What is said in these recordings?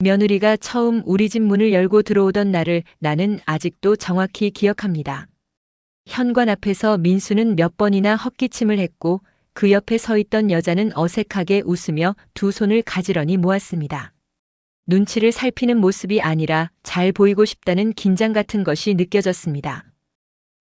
며느리가 처음 우리 집 문을 열고 들어오던 날을 나는 아직도 정확히 기억합니다. 현관 앞에서 민수는 몇 번이나 헛기침을 했고 그 옆에 서 있던 여자는 어색하게 웃으며 두 손을 가지런히 모았습니다. 눈치를 살피는 모습이 아니라 잘 보이고 싶다는 긴장 같은 것이 느껴졌습니다.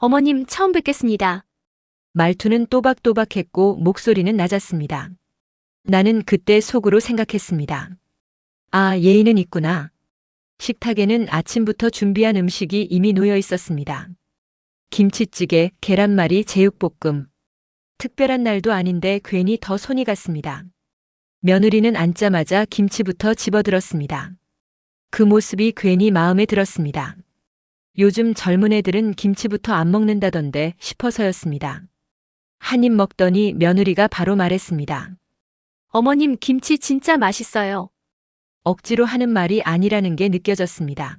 어머님 처음 뵙겠습니다. 말투는 또박또박했고 목소리는 낮았습니다. 나는 그때 속으로 생각했습니다. 아, 예의는 있구나. 식탁에는 아침부터 준비한 음식이 이미 놓여 있었습니다. 김치찌개, 계란말이, 제육볶음. 특별한 날도 아닌데 괜히 더 손이 갔습니다. 며느리는 앉자마자 김치부터 집어들었습니다. 그 모습이 괜히 마음에 들었습니다. 요즘 젊은 애들은 김치부터 안 먹는다던데 싶어서였습니다. 한 입 먹더니 며느리가 바로 말했습니다. 어머님 김치 진짜 맛있어요. 억지로 하는 말이 아니라는 게 느껴졌습니다.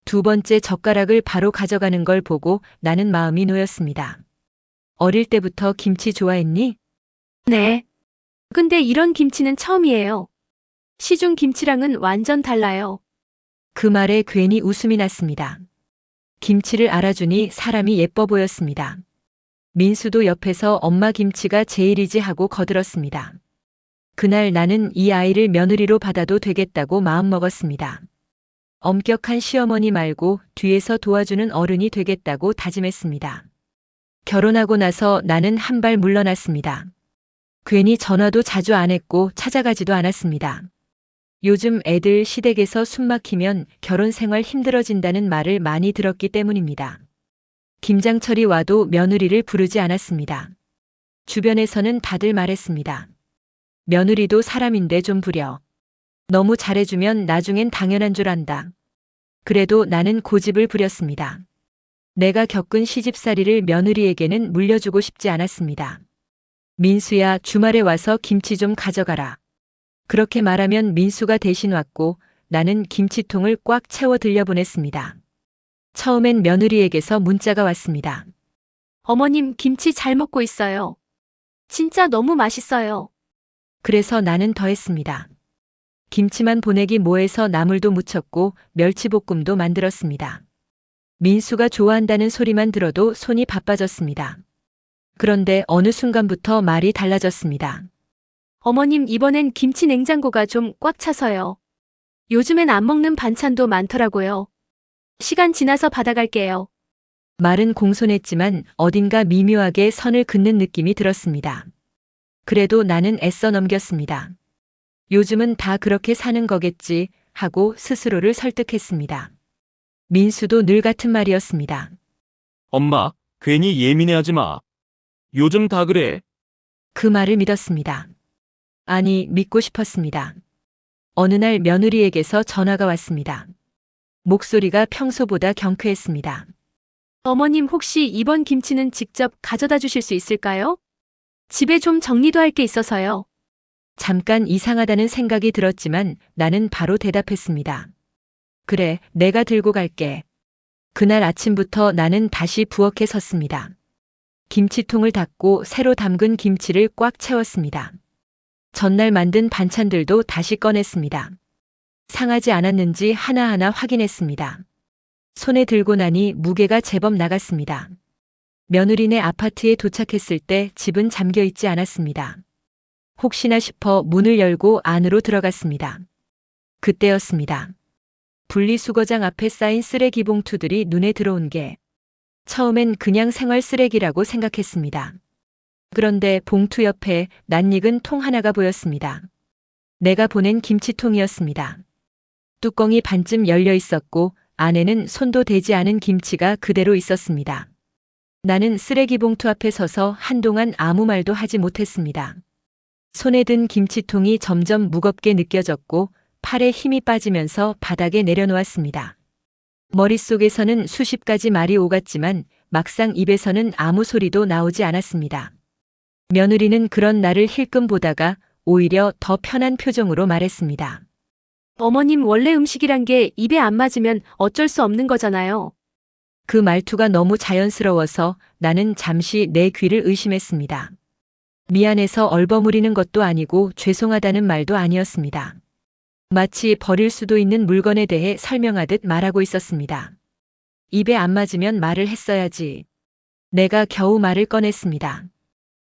두 번째 젓가락을 바로 가져가는 걸 보고 나는 마음이 놓였습니다. 어릴 때부터 김치 좋아했니? 네. 근데 이런 김치는 처음이에요. 시중 김치랑은 완전 달라요. 그 말에 괜히 웃음이 났습니다. 김치를 알아주니 사람이 예뻐 보였습니다. 민수도 옆에서 엄마 김치가 제일이지 하고 거들었습니다. 그날 나는 이 아이를 며느리로 받아도 되겠다고 마음먹었습니다. 엄격한 시어머니 말고 뒤에서 도와주는 어른이 되겠다고 다짐했습니다. 결혼하고 나서 나는 한 발 물러났습니다. 괜히 전화도 자주 안 했고 찾아가지도 않았습니다. 요즘 애들 시댁에서 숨 막히면 결혼 생활 힘들어진다는 말을 많이 들었기 때문입니다. 김장철이 와도 며느리를 부르지 않았습니다. 주변에서는 다들 말했습니다. 며느리도 사람인데 좀 부려. 너무 잘해주면 나중엔 당연한 줄 안다. 그래도 나는 고집을 부렸습니다. 내가 겪은 시집살이를 며느리에게는 물려주고 싶지 않았습니다. 민수야, 주말에 와서 김치 좀 가져가라. 그렇게 말하면 민수가 대신 왔고 나는 김치통을 꽉 채워 들려보냈습니다. 처음엔 며느리에게서 문자가 왔습니다. 어머님 김치 잘 먹고 있어요. 진짜 너무 맛있어요. 그래서 나는 더 했습니다. 김치만 보내기 뭐해서 나물도 무쳤고 멸치볶음도 만들었습니다. 민수가 좋아한다는 소리만 들어도 손이 바빠졌습니다. 그런데 어느 순간부터 말이 달라졌습니다. 어머님 이번엔 김치 냉장고가 좀 꽉 차서요. 요즘엔 안 먹는 반찬도 많더라고요. 시간 지나서 받아갈게요. 말은 공손했지만 어딘가 미묘하게 선을 긋는 느낌이 들었습니다. 그래도 나는 애써 넘겼습니다. 요즘은 다 그렇게 사는 거겠지 하고 스스로를 설득했습니다. 민수도 늘 같은 말이었습니다. 엄마, 괜히 예민해하지 마. 요즘 다 그래. 그 말을 믿었습니다. 아니, 믿고 싶었습니다. 어느 날 며느리에게서 전화가 왔습니다. 목소리가 평소보다 경쾌했습니다. 어머님 혹시 이번 김치는 직접 가져다 주실 수 있을까요? 집에 좀 정리도 할 게 있어서요. 잠깐 이상하다는 생각이 들었지만 나는 바로 대답했습니다. 그래, 내가 들고 갈게. 그날 아침부터 나는 다시 부엌에 섰습니다. 김치통을 닫고 새로 담근 김치를 꽉 채웠습니다. 전날 만든 반찬들도 다시 꺼냈습니다. 상하지 않았는지 하나하나 확인했습니다. 손에 들고 나니 무게가 제법 나갔습니다. 며느리네 아파트에 도착했을 때 집은 잠겨 있지 않았습니다. 혹시나 싶어 문을 열고 안으로 들어갔습니다. 그때였습니다. 분리수거장 앞에 쌓인 쓰레기 봉투들이 눈에 들어온 게 처음엔 그냥 생활 쓰레기라고 생각했습니다. 그런데 봉투 옆에 낯익은 통 하나가 보였습니다. 내가 보낸 김치통이었습니다. 뚜껑이 반쯤 열려 있었고 안에는 손도 대지 않은 김치가 그대로 있었습니다. 나는 쓰레기 봉투 앞에 서서 한동안 아무 말도 하지 못했습니다. 손에 든 김치통이 점점 무겁게 느껴졌고 팔에 힘이 빠지면서 바닥에 내려놓았습니다. 머릿속에서는 수십 가지 말이 오갔지만 막상 입에서는 아무 소리도 나오지 않았습니다. 며느리는 그런 나를 힐끔 보다가 오히려 더 편한 표정으로 말했습니다. 어머님 원래 음식이란 게 입에 안 맞으면 어쩔 수 없는 거잖아요. 그 말투가 너무 자연스러워서 나는 잠시 내 귀를 의심했습니다. 미안해서 얼버무리는 것도 아니고 죄송하다는 말도 아니었습니다. 마치 버릴 수도 있는 물건에 대해 설명하듯 말하고 있었습니다. 입에 안 맞으면 말을 했어야지. 내가 겨우 말을 꺼냈습니다.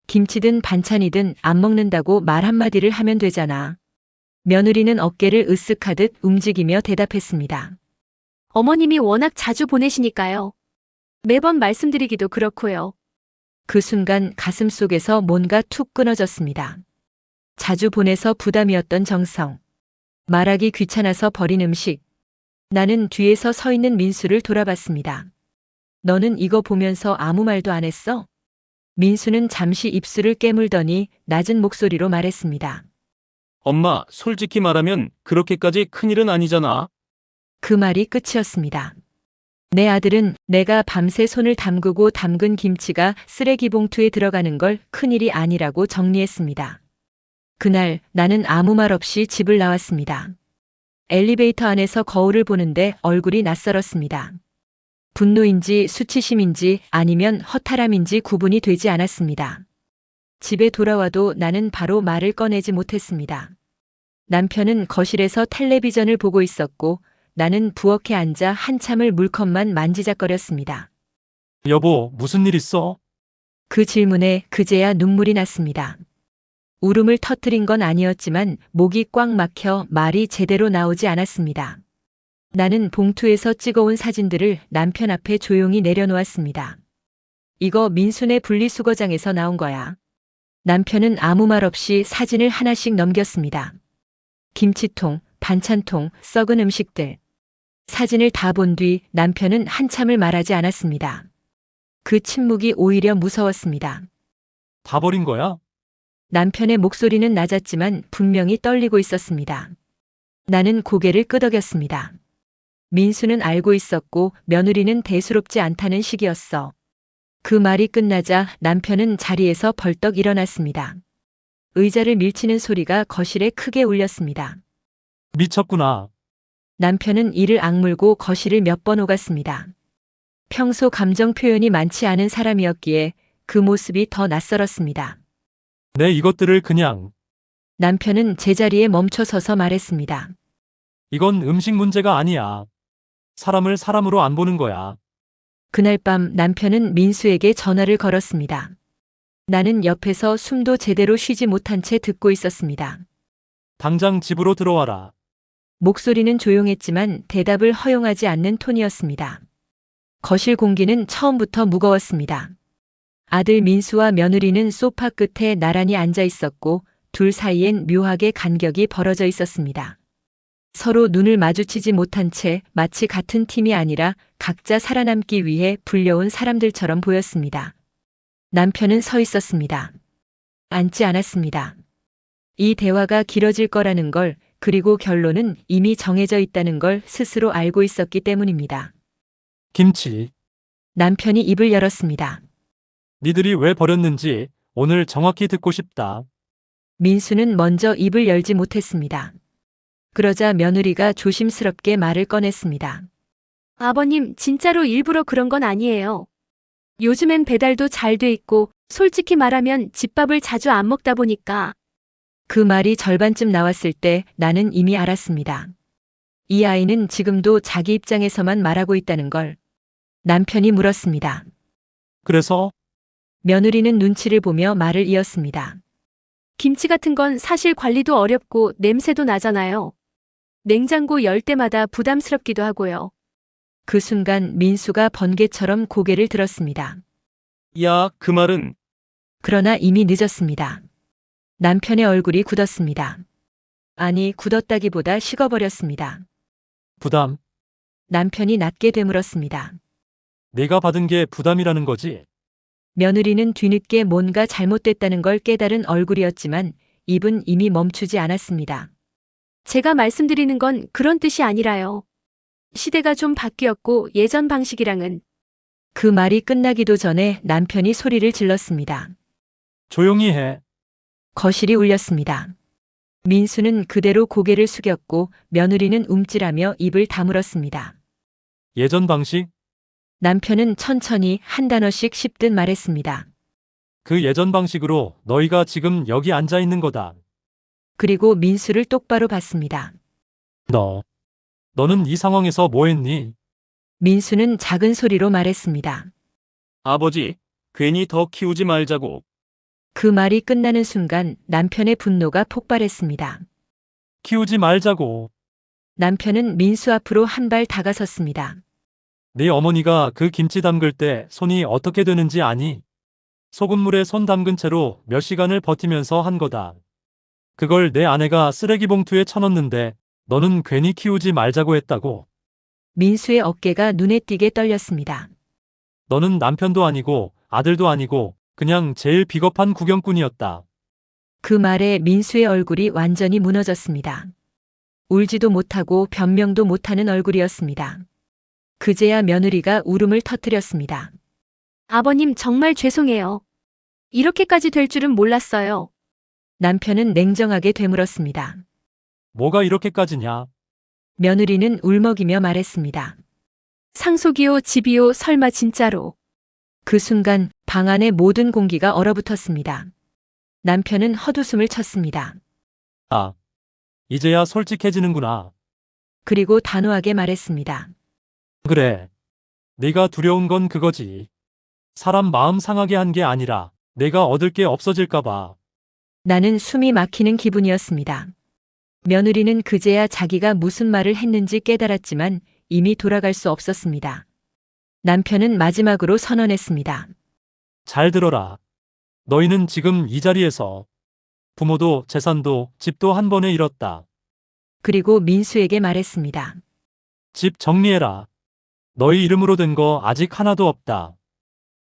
김치든 반찬이든 안 먹는다고 말 한마디를 하면 되잖아. 며느리는 어깨를 으쓱하듯 움직이며 대답했습니다. 어머님이 워낙 자주 보내시니까요. 매번 말씀드리기도 그렇고요. 그 순간 가슴 속에서 뭔가 툭 끊어졌습니다. 자주 보내서 부담이었던 정성. 말하기 귀찮아서 버린 음식. 나는 뒤에서 서 있는 민수를 돌아봤습니다. 너는 이거 보면서 아무 말도 안 했어? 민수는 잠시 입술을 깨물더니 낮은 목소리로 말했습니다. 엄마, 솔직히 말하면 그렇게까지 큰일은 아니잖아. 그 말이 끝이었습니다. 내 아들은 내가 밤새 손을 담그고 담근 김치가 쓰레기 봉투에 들어가는 걸 큰일이 아니라고 정리했습니다. 그날 나는 아무 말 없이 집을 나왔습니다. 엘리베이터 안에서 거울을 보는데 얼굴이 낯설었습니다. 분노인지 수치심인지 아니면 허탈함인지 구분이 되지 않았습니다. 집에 돌아와도 나는 바로 말을 꺼내지 못했습니다. 남편은 거실에서 텔레비전을 보고 있었고 나는 부엌에 앉아 한참을 물컵만 만지작거렸습니다. 여보, 무슨 일 있어? 그 질문에 그제야 눈물이 났습니다. 울음을 터뜨린 건 아니었지만 목이 꽉 막혀 말이 제대로 나오지 않았습니다. 나는 봉투에서 찍어온 사진들을 남편 앞에 조용히 내려놓았습니다. 이거 민수네 분리수거장에서 나온 거야. 남편은 아무 말 없이 사진을 하나씩 넘겼습니다. 김치통, 반찬통, 썩은 음식들. 사진을 다 본 뒤 남편은 한참을 말하지 않았습니다. 그 침묵이 오히려 무서웠습니다. 다 버린 거야? 남편의 목소리는 낮았지만 분명히 떨리고 있었습니다. 나는 고개를 끄덕였습니다. 민수는 알고 있었고 며느리는 대수롭지 않다는 식이었어. 그 말이 끝나자 남편은 자리에서 벌떡 일어났습니다. 의자를 밀치는 소리가 거실에 크게 울렸습니다. 미쳤구나. 남편은 이를 악물고 거실을 몇 번 오갔습니다. 평소 감정 표현이 많지 않은 사람이었기에 그 모습이 더 낯설었습니다. 내 이것들을 그냥. 남편은 제자리에 멈춰 서서 말했습니다. 이건 음식 문제가 아니야. 사람을 사람으로 안 보는 거야. 그날 밤 남편은 민수에게 전화를 걸었습니다. 나는 옆에서 숨도 제대로 쉬지 못한 채 듣고 있었습니다. 당장 집으로 들어와라. 목소리는 조용했지만 대답을 허용하지 않는 톤이었습니다. 거실 공기는 처음부터 무거웠습니다. 아들 민수와 며느리는 소파 끝에 나란히 앉아 있었고 둘 사이엔 묘하게 간격이 벌어져 있었습니다. 서로 눈을 마주치지 못한 채 마치 같은 팀이 아니라 각자 살아남기 위해 불려온 사람들처럼 보였습니다. 남편은 서 있었습니다. 앉지 않았습니다. 이 대화가 길어질 거라는 걸, 그리고 결론은 이미 정해져 있다는 걸 스스로 알고 있었기 때문입니다. 김치. 남편이 입을 열었습니다. 니들이 왜 버렸는지 오늘 정확히 듣고 싶다. 민수는 먼저 입을 열지 못했습니다. 그러자 며느리가 조심스럽게 말을 꺼냈습니다. 아버님, 진짜로 일부러 그런 건 아니에요. 요즘엔 배달도 잘 돼 있고 솔직히 말하면 집밥을 자주 안 먹다 보니까. 그 말이 절반쯤 나왔을 때 나는 이미 알았습니다. 이 아이는 지금도 자기 입장에서만 말하고 있다는 걸. 남편이 물었습니다. 그래서 며느리는 눈치를 보며 말을 이었습니다. 김치 같은 건 사실 관리도 어렵고 냄새도 나잖아요. 냉장고 열 때마다 부담스럽기도 하고요. 그 순간 민수가 번개처럼 고개를 들었습니다. 야, 그 말은. 그러나 이미 늦었습니다. 남편의 얼굴이 굳었습니다. 아니, 굳었다기보다 식어버렸습니다. 부담. 남편이 낮게 되물었습니다. 내가 받은 게 부담이라는 거지. 며느리는 뒤늦게 뭔가 잘못됐다는 걸 깨달은 얼굴이었지만 입은 이미 멈추지 않았습니다. 제가 말씀드리는 건 그런 뜻이 아니라요. 시대가 좀 바뀌었고 예전 방식이랑은. 그 말이 끝나기도 전에 남편이 소리를 질렀습니다. 조용히 해. 거실이 울렸습니다. 민수는 그대로 고개를 숙였고 며느리는 움찔하며 입을 다물었습니다. 예전 방식? 남편은 천천히 한 단어씩 씹듯 말했습니다. 그 예전 방식으로 너희가 지금 여기 앉아 있는 거다. 그리고 민수를 똑바로 봤습니다. 너는 이 상황에서 뭐 했니? 민수는 작은 소리로 말했습니다. 아버지, 괜히 더 키우지 말자고. 그 말이 끝나는 순간 남편의 분노가 폭발했습니다. 키우지 말자고. 남편은 민수 앞으로 한 발 다가섰습니다. 네 어머니가 그 김치 담글 때 손이 어떻게 되는지 아니? 소금물에 손 담근 채로 몇 시간을 버티면서 한 거다. 그걸 내 아내가 쓰레기 봉투에 쳐넣는데 너는 괜히 키우지 말자고 했다고. 민수의 어깨가 눈에 띄게 떨렸습니다. 너는 남편도 아니고 아들도 아니고 그냥 제일 비겁한 구경꾼이었다. 그 말에 민수의 얼굴이 완전히 무너졌습니다. 울지도 못하고 변명도 못하는 얼굴이었습니다. 그제야 며느리가 울음을 터뜨렸습니다. 아버님 정말 죄송해요. 이렇게까지 될 줄은 몰랐어요. 남편은 냉정하게 되물었습니다. 뭐가 이렇게까지냐? 며느리는 울먹이며 말했습니다. 상속이요, 집이요, 설마 진짜로. 그 순간 방 안의 모든 공기가 얼어붙었습니다. 남편은 헛웃음을 쳤습니다. 아, 이제야 솔직해지는구나. 그리고 단호하게 말했습니다. 그래. 네가 두려운 건 그거지. 사람 마음 상하게 한 게 아니라 내가 얻을 게 없어질까봐. 나는 숨이 막히는 기분이었습니다. 며느리는 그제야 자기가 무슨 말을 했는지 깨달았지만 이미 돌아갈 수 없었습니다. 남편은 마지막으로 선언했습니다. 잘 들어라. 너희는 지금 이 자리에서 부모도 재산도 집도 한 번에 잃었다. 그리고 민수에게 말했습니다. 집 정리해라. 너희 이름으로 된 거 아직 하나도 없다.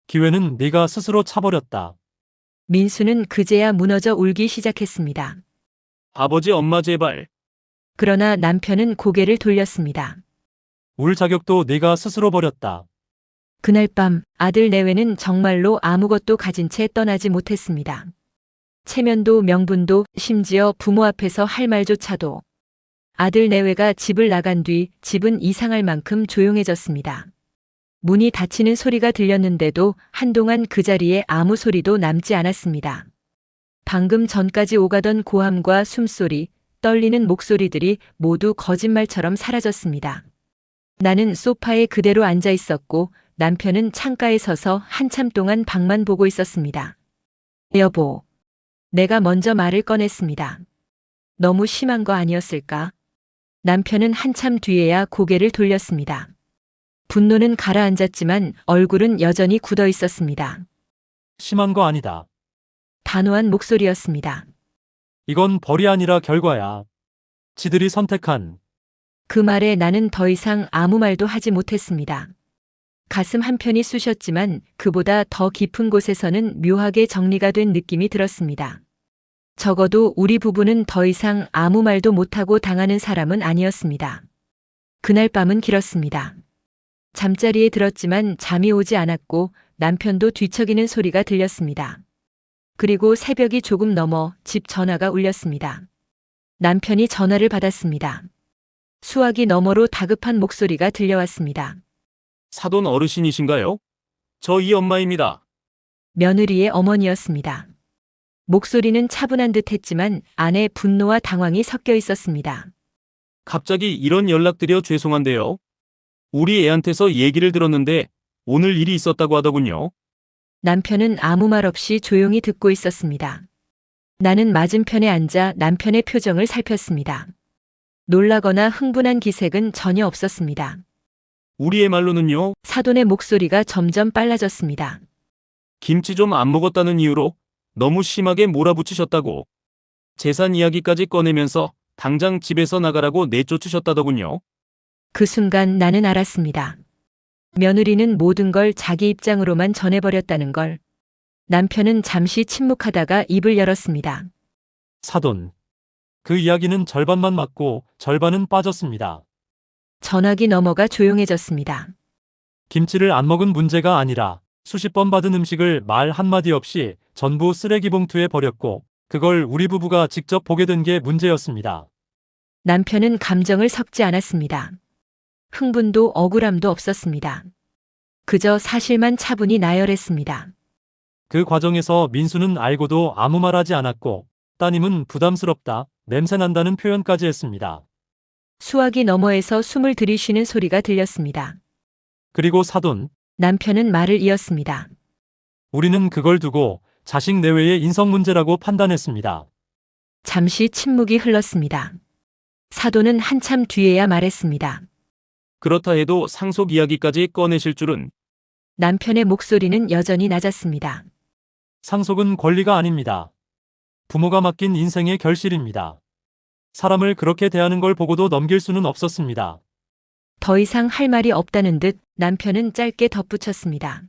기회는 네가 스스로 차버렸다. 민수는 그제야 무너져 울기 시작했습니다. 아버지, 엄마 제발. 그러나 남편은 고개를 돌렸습니다. 울 자격도 네가 스스로 버렸다. 그날 밤 아들 내외는 정말로 아무것도 가진 채 떠나지 못했습니다. 체면도 명분도 심지어 부모 앞에서 할 말조차도. 아들 내외가 집을 나간 뒤 집은 이상할 만큼 조용해졌습니다. 문이 닫히는 소리가 들렸는데도 한동안 그 자리에 아무 소리도 남지 않았습니다. 방금 전까지 오가던 고함과 숨소리, 떨리는 목소리들이 모두 거짓말처럼 사라졌습니다. 나는 소파에 그대로 앉아 있었고 남편은 창가에 서서 한참 동안 방만 보고 있었습니다. 여보, 내가 먼저 말을 꺼냈습니다. 너무 심한 거 아니었을까? 남편은 한참 뒤에야 고개를 돌렸습니다. 분노는 가라앉았지만 얼굴은 여전히 굳어 있었습니다. 심한 거 아니다. 단호한 목소리였습니다. 이건 벌이 아니라 결과야. 지들이 선택한. 그 말에 나는 더 이상 아무 말도 하지 못했습니다. 가슴 한편이 쑤셨지만 그보다 더 깊은 곳에서는 묘하게 정리가 된 느낌이 들었습니다. 적어도 우리 부부는 더 이상 아무 말도 못하고 당하는 사람은 아니었습니다. 그날 밤은 길었습니다. 잠자리에 들었지만 잠이 오지 않았고 남편도 뒤척이는 소리가 들렸습니다. 그리고 새벽이 조금 넘어 집 전화가 울렸습니다. 남편이 전화를 받았습니다. 수화기 너머로 다급한 목소리가 들려왔습니다. 사돈 어르신이신가요? 저 이 엄마입니다. 며느리의 어머니였습니다. 목소리는 차분한 듯 했지만 안에 분노와 당황이 섞여 있었습니다. 갑자기 이런 연락드려 죄송한데요. 우리 애한테서 얘기를 들었는데 오늘 일이 있었다고 하더군요. 남편은 아무 말 없이 조용히 듣고 있었습니다. 나는 맞은편에 앉아 남편의 표정을 살폈습니다. 놀라거나 흥분한 기색은 전혀 없었습니다. 우리 애 말로는요, 사돈의 목소리가 점점 빨라졌습니다. 김치 좀 안 먹었다는 이유로 너무 심하게 몰아붙이셨다고. 재산 이야기까지 꺼내면서 당장 집에서 나가라고 내쫓으셨다더군요. 그 순간 나는 알았습니다. 며느리는 모든 걸 자기 입장으로만 전해버렸다는 걸. 남편은 잠시 침묵하다가 입을 열었습니다. 사돈. 그 이야기는 절반만 맞고 절반은 빠졌습니다. 전화기 넘어가 조용해졌습니다. 김치를 안 먹은 문제가 아니라 수십 번 받은 음식을 말 한마디 없이 전부 쓰레기 봉투에 버렸고 그걸 우리 부부가 직접 보게 된 게 문제였습니다. 남편은 감정을 섞지 않았습니다. 흥분도 억울함도 없었습니다. 그저 사실만 차분히 나열했습니다. 그 과정에서 민수는 알고도 아무 말 하지 않았고 따님은 부담스럽다, 냄새난다는 표현까지 했습니다. 수화기 너머에서 숨을 들이쉬는 소리가 들렸습니다. 그리고 사돈, 남편은 말을 이었습니다. 우리는 그걸 두고 자식 내외의 인성 문제라고 판단했습니다. 잠시 침묵이 흘렀습니다. 사돈은 한참 뒤에야 말했습니다. 그렇다 해도 상속 이야기까지 꺼내실 줄은. 남편의 목소리는 여전히 낮았습니다. 상속은 권리가 아닙니다. 부모가 맡긴 인생의 결실입니다. 사람을 그렇게 대하는 걸 보고도 넘길 수는 없었습니다. 더 이상 할 말이 없다는 듯 남편은 짧게 덧붙였습니다.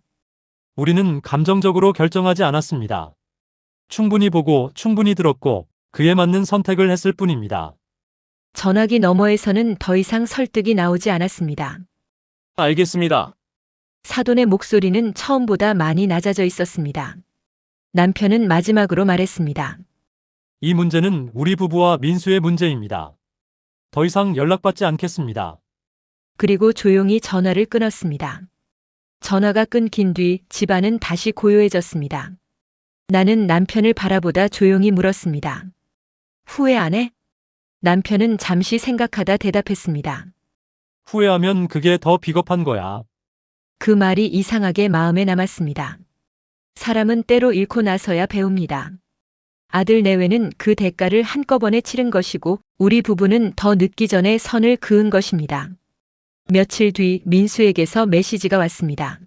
우리는 감정적으로 결정하지 않았습니다. 충분히 보고 충분히 들었고 그에 맞는 선택을 했을 뿐입니다. 전화기 너머에서는 더 이상 설득이 나오지 않았습니다. 알겠습니다. 사돈의 목소리는 처음보다 많이 낮아져 있었습니다. 남편은 마지막으로 말했습니다. 이 문제는 우리 부부와 민수의 문제입니다. 더 이상 연락받지 않겠습니다. 그리고 조용히 전화를 끊었습니다. 전화가 끊긴 뒤 집안은 다시 고요해졌습니다. 나는 남편을 바라보다 조용히 물었습니다. 후회 안 해? 남편은 잠시 생각하다 대답했습니다. 후회하면 그게 더 비겁한 거야. 그 말이 이상하게 마음에 남았습니다. 사람은 때로 잃고 나서야 배웁니다. 아들 내외는 그 대가를 한꺼번에 치른 것이고 우리 부부는 더 늦기 전에 선을 그은 것입니다. 며칠 뒤 민수에게서 메시지가 왔습니다.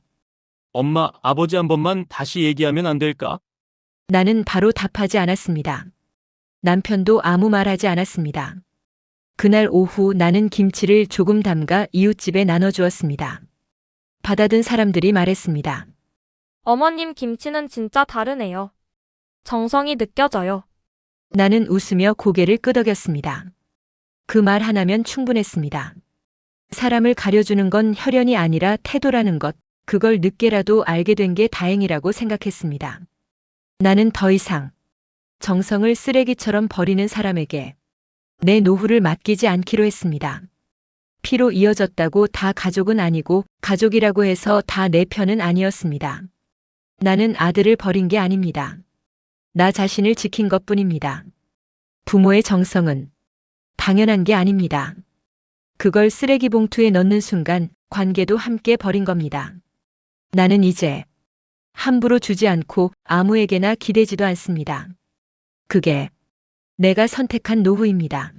엄마, 아버지 한 번만 다시 얘기하면 안 될까? 나는 바로 답하지 않았습니다. 남편도 아무 말하지 않았습니다. 그날 오후 나는 김치를 조금 담가 이웃집에 나눠주었습니다. 받아든 사람들이 말했습니다. 어머님 김치는 진짜 다르네요. 정성이 느껴져요. 나는 웃으며 고개를 끄덕였습니다. 그 말 하나면 충분했습니다. 사람을 가려주는 건 혈연이 아니라 태도라는 것, 그걸 늦게라도 알게 된 게 다행이라고 생각했습니다. 나는 더 이상 정성을 쓰레기처럼 버리는 사람에게 내 노후를 맡기지 않기로 했습니다. 피로 이어졌다고 다 가족은 아니고 가족이라고 해서 다 내 편은 아니었습니다. 나는 아들을 버린 게 아닙니다. 나 자신을 지킨 것뿐입니다. 부모의 정성은 당연한 게 아닙니다. 그걸 쓰레기 봉투에 넣는 순간 관계도 함께 버린 겁니다. 나는 이제 함부로 주지 않고 아무에게나 기대지도 않습니다. 그게 내가 선택한 노후입니다.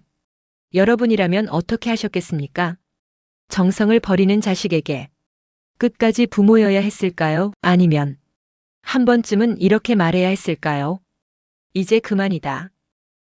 여러분이라면 어떻게 하셨겠습니까? 정성을 버리는 자식에게 끝까지 부모여야 했을까요? 아니면 한 번쯤은 이렇게 말해야 했을까요? 이제 그만이다.